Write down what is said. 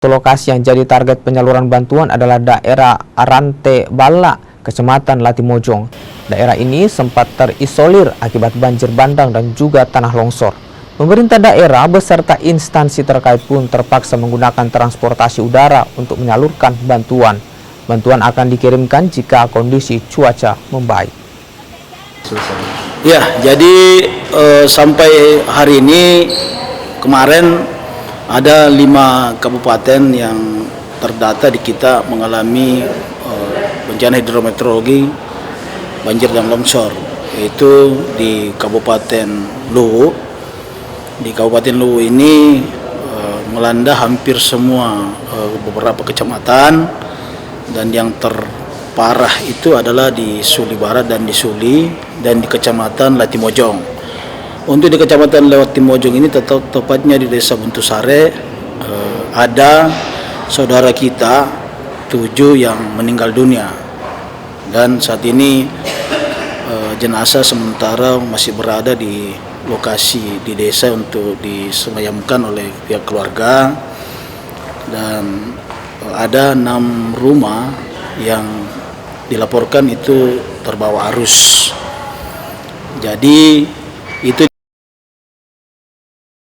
Lokasi yang jadi target penyaluran bantuan adalah daerah Arante Bala, Kecamatan Latimojong. Daerah ini sempat terisolir akibat banjir bandang dan juga tanah longsor. Pemerintah daerah beserta instansi terkait pun terpaksa menggunakan transportasi udara untuk menyalurkan bantuan. Bantuan akan dikirimkan jika kondisi cuaca membaik. Ya, jadi sampai hari ini kemarin ada 5 kabupaten yang terdata di kita mengalami bencana hidrometeorologi banjir dan longsor, yaitu di Kabupaten Luwu. Di Kabupaten Luwu ini melanda hampir semua beberapa kecamatan, dan yang terparah itu adalah di Suli Barat dan di Suli dan di Kecamatan Latimojong. Untuk di Kecamatan Latimojong ini tepatnya di Desa Buntusare ada saudara kita 7 yang meninggal dunia, dan saat ini jenazah sementara masih berada di lokasi di desa untuk disemayamkan oleh pihak keluarga, dan ada 6 rumah yang dilaporkan itu terbawa arus. Jadi itu